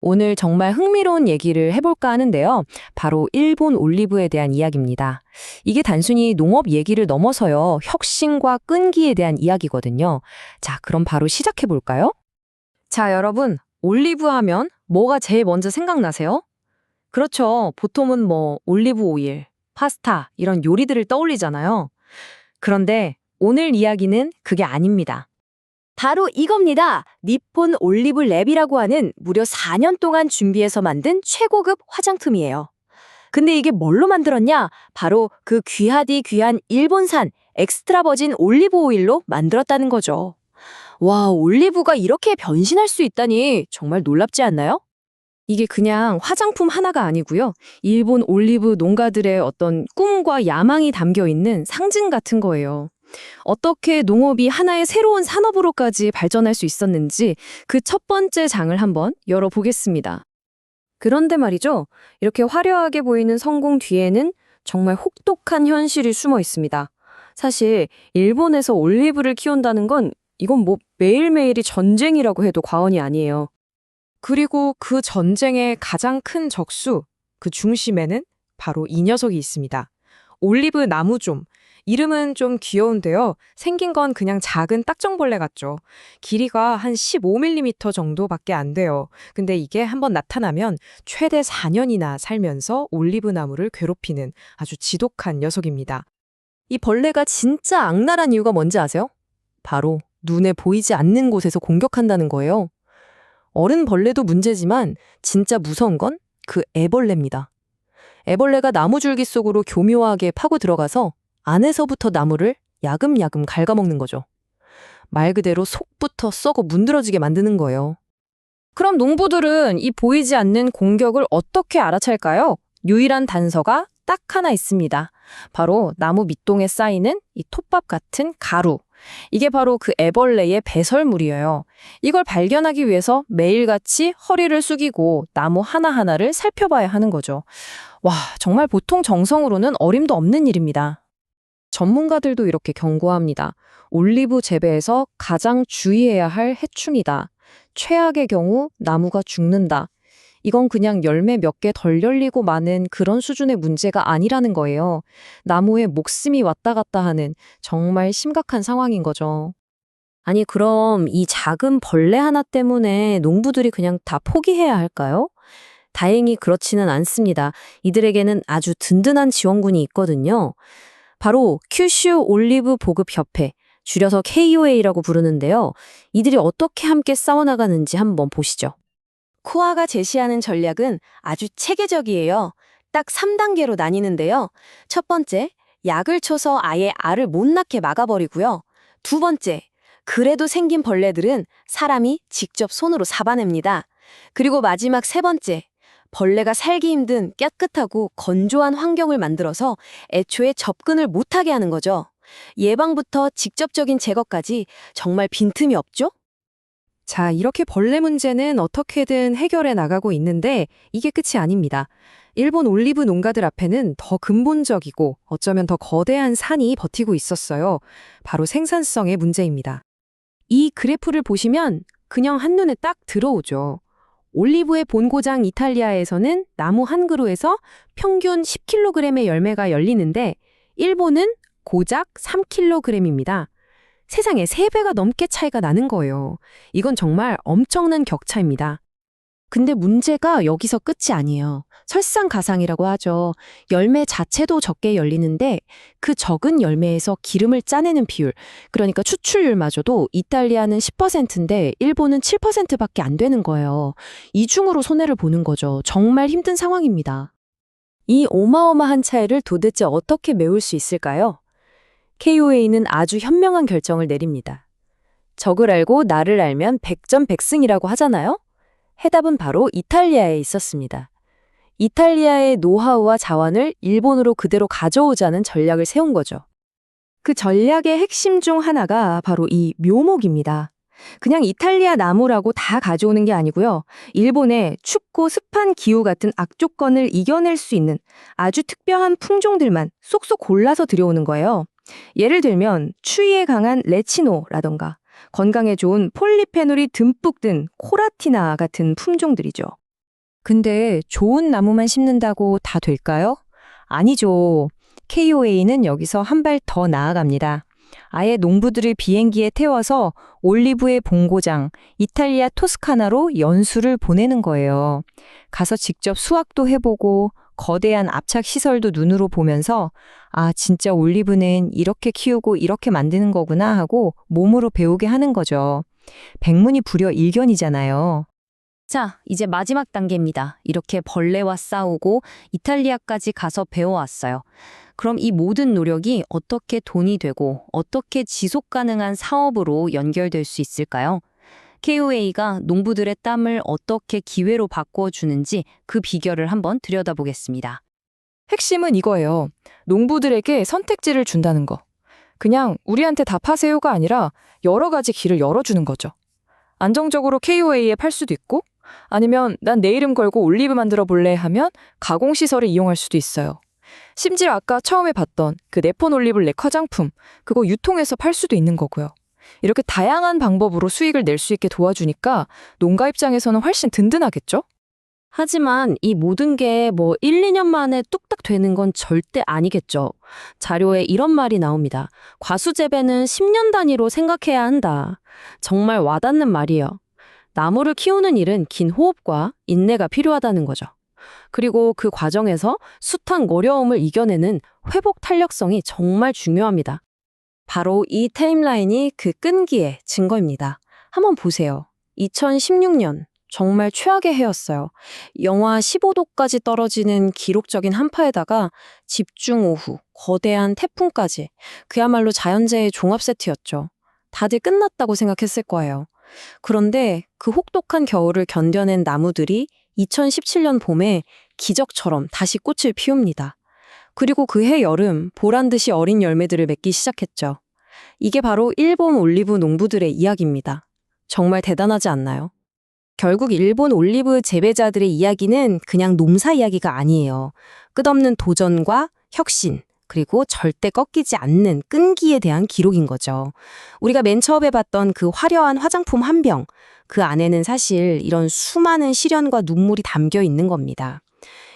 오늘 정말 흥미로운 얘기를 해볼까 하는데요. 바로 일본 올리브에 대한 이야기입니다. 이게 단순히 농업 얘기를 넘어서요. 혁신과 끈기에 대한 이야기거든요. 자, 그럼 바로 시작해볼까요? 자, 여러분, 올리브 하면 뭐가 제일 먼저 생각나세요? 그렇죠. 보통은 올리브 오일, 파스타, 이런 요리들을 떠올리잖아요. 그런데 오늘 이야기는 그게 아닙니다. 바로 이겁니다. 니폰 올리브 랩이라고 하는 무려 4년 동안 준비해서 만든 최고급 화장품이에요. 근데 이게 뭘로 만들었냐? 바로 그 귀하디 귀한 일본산 엑스트라 버진 올리브 오일로 만들었다는 거죠. 와, 올리브가 이렇게 변신할 수 있다니 정말 놀랍지 않나요? 이게 그냥 화장품 하나가 아니고요. 일본 올리브 농가들의 어떤 꿈과 야망이 담겨 있는 상징 같은 거예요. 어떻게 농업이 하나의 새로운 산업으로까지 발전할 수 있었는지 그 첫 번째 장을 한번 열어보겠습니다. 그런데 말이죠. 이렇게 화려하게 보이는 성공 뒤에는 정말 혹독한 현실이 숨어 있습니다. 사실 일본에서 올리브를 키운다는 건 이건 매일매일이 전쟁이라고 해도 과언이 아니에요. 그리고 그 전쟁의 가장 큰 적수, 그 중심에는 바로 이 녀석이 있습니다. 올리브 나무좀. 이름은 좀 귀여운데요. 생긴 건 그냥 작은 딱정벌레 같죠. 길이가 한 15mm 정도밖에 안 돼요. 근데 이게 한번 나타나면 최대 4년이나 살면서 올리브 나무를 괴롭히는 아주 지독한 녀석입니다. 이 벌레가 진짜 악랄한 이유가 뭔지 아세요? 바로 눈에 보이지 않는 곳에서 공격한다는 거예요. 어른 벌레도 문제지만 진짜 무서운 건 그 애벌레입니다. 애벌레가 나무 줄기 속으로 교묘하게 파고 들어가서 안에서부터 나무를 야금야금 갉아먹는 거죠. 말 그대로 속부터 썩어 문드러지게 만드는 거예요. 그럼 농부들은 이 보이지 않는 공격을 어떻게 알아챌까요? 유일한 단서가 딱 하나 있습니다. 바로 나무 밑동에 쌓이는 이 톱밥 같은 가루. 이게 바로 그 애벌레의 배설물이에요. 이걸 발견하기 위해서 매일같이 허리를 숙이고 나무 하나하나를 살펴봐야 하는 거죠. 와, 정말 보통 정성으로는 어림도 없는 일입니다. 전문가들도 이렇게 경고합니다. 올리브 재배에서 가장 주의해야 할 해충이다. 최악의 경우 나무가 죽는다. 이건 그냥 열매 몇 개 덜 열리고 마는 그런 수준의 문제가 아니라는 거예요. 나무에 목숨이 왔다 갔다 하는 정말 심각한 상황인 거죠. 아니, 그럼 이 작은 벌레 하나 때문에 농부들이 그냥 다 포기해야 할까요? 다행히 그렇지는 않습니다. 이들에게는 아주 든든한 지원군이 있거든요. 바로 큐슈 올리브 보급 협회, 줄여서 KOA라고 부르는데요. 이들이 어떻게 함께 싸워나가는지 한번 보시죠. 코아가 제시하는 전략은 아주 체계적이에요. 딱 3단계로 나뉘는데요. 첫 번째, 약을 쳐서 아예 알을 못 낳게 막아버리고요. 두 번째, 그래도 생긴 벌레들은 사람이 직접 손으로 잡아냅니다. 그리고 마지막 세 번째, 벌레가 살기 힘든 깨끗하고 건조한 환경을 만들어서 애초에 접근을 못하게 하는 거죠. 예방부터 직접적인 제거까지 정말 빈틈이 없죠? 자, 이렇게 벌레 문제는 어떻게든 해결해 나가고 있는데 이게 끝이 아닙니다. 일본 올리브 농가들 앞에는 더 근본적이고 어쩌면 더 거대한 산이 버티고 있었어요. 바로 생산성의 문제입니다. 이 그래프를 보시면 그냥 한눈에 딱 들어오죠. 올리브의 본고장 이탈리아에서는 나무 한 그루에서 평균 10kg의 열매가 열리는데 일본은 고작 3kg입니다. 세상에 3배가 넘게 차이가 나는 거예요. 이건 정말 엄청난 격차입니다. 근데 문제가 여기서 끝이 아니에요. 설상가상이라고 하죠. 열매 자체도 적게 열리는데 그 적은 열매에서 기름을 짜내는 비율, 그러니까 추출률마저도 이탈리아는 10%인데 일본은 7%밖에 안 되는 거예요. 이중으로 손해를 보는 거죠. 정말 힘든 상황입니다. 이 어마어마한 차이를 도대체 어떻게 메울 수 있을까요? KOA는 아주 현명한 결정을 내립니다. 적을 알고 나를 알면 백전백승이라고 하잖아요? 해답은 바로 이탈리아에 있었습니다. 이탈리아의 노하우와 자원을 일본으로 그대로 가져오자는 전략을 세운 거죠. 그 전략의 핵심 중 하나가 바로 이 묘목입니다. 그냥 이탈리아 나무라고 다 가져오는 게 아니고요. 일본의 춥고 습한 기후 같은 악조건을 이겨낼 수 있는 아주 특별한 품종들만 쏙쏙 골라서 들여오는 거예요. 예를 들면 추위에 강한 레치노라던가 건강에 좋은 폴리페놀이 듬뿍 든 코라티나 같은 품종들이죠. 근데 좋은 나무만 심는다고 다 될까요? 아니죠. KOA는 여기서 한 발 더 나아갑니다. 아예 농부들을 비행기에 태워서 올리브의 본고장, 이탈리아 토스카나로 연수를 보내는 거예요. 가서 직접 수확도 해보고 거대한 압착 시설도 눈으로 보면서 아, 진짜 올리브는 이렇게 키우고 이렇게 만드는 거구나 하고 몸으로 배우게 하는 거죠. 백문이 불여 일견이잖아요. 자, 이제 마지막 단계입니다. 이렇게 벌레와 싸우고 이탈리아까지 가서 배워왔어요. 그럼 이 모든 노력이 어떻게 돈이 되고 어떻게 지속 가능한 사업으로 연결될 수 있을까요? KOA가 농부들의 땀을 어떻게 기회로 바꿔주는지 그 비결을 한번 들여다보겠습니다. 핵심은 이거예요. 농부들에게 선택지를 준다는 거. 그냥 우리한테 다 파세요가 아니라 여러 가지 길을 열어주는 거죠. 안정적으로 KOA에 팔 수도 있고 아니면 난 내 이름 걸고 올리브 만들어 볼래 하면 가공시설을 이용할 수도 있어요. 심지어 아까 처음에 봤던 그 네폰 올리블렉 화장품 그거 유통해서 팔 수도 있는 거고요. 이렇게 다양한 방법으로 수익을 낼 수 있게 도와주니까 농가 입장에서는 훨씬 든든하겠죠? 하지만 이 모든 게 1, 2년 만에 뚝딱 되는 건 절대 아니겠죠. 자료에 이런 말이 나옵니다. 과수 재배는 10년 단위로 생각해야 한다. 정말 와닿는 말이에요. 나무를 키우는 일은 긴 호흡과 인내가 필요하다는 거죠. 그리고 그 과정에서 숱한 어려움을 이겨내는 회복 탄력성이 정말 중요합니다. 바로 이 타임라인이 그 끈기의 증거입니다. 한번 보세요. 2016년 정말 최악의 해였어요. 영하 15도까지 떨어지는 기록적인 한파에다가 집중호우, 거대한 태풍까지 그야말로 자연재해 종합 세트였죠. 다들 끝났다고 생각했을 거예요. 그런데 그 혹독한 겨울을 견뎌낸 나무들이 2017년 봄에 기적처럼 다시 꽃을 피웁니다. 그리고 그해 여름 보란 듯이 어린 열매들을 맺기 시작했죠. 이게 바로 일본 올리브 농부들의 이야기입니다. 정말 대단하지 않나요? 결국 일본 올리브 재배자들의 이야기는 그냥 농사 이야기가 아니에요. 끝없는 도전과 혁신, 그리고 절대 꺾이지 않는 끈기에 대한 기록인 거죠. 우리가 맨 처음에 봤던 그 화려한 화장품 한 병, 그 안에는 사실 이런 수많은 시련과 눈물이 담겨 있는 겁니다.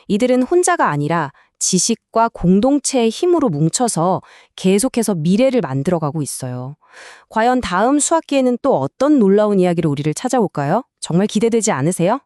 이들은 혼자가 아니라 지식과 공동체의 힘으로 뭉쳐서 계속해서 미래를 만들어가고 있어요. 과연 다음 수학기에는 또 어떤 놀라운 이야기로 우리를 찾아올까요? 정말 기대되지 않으세요?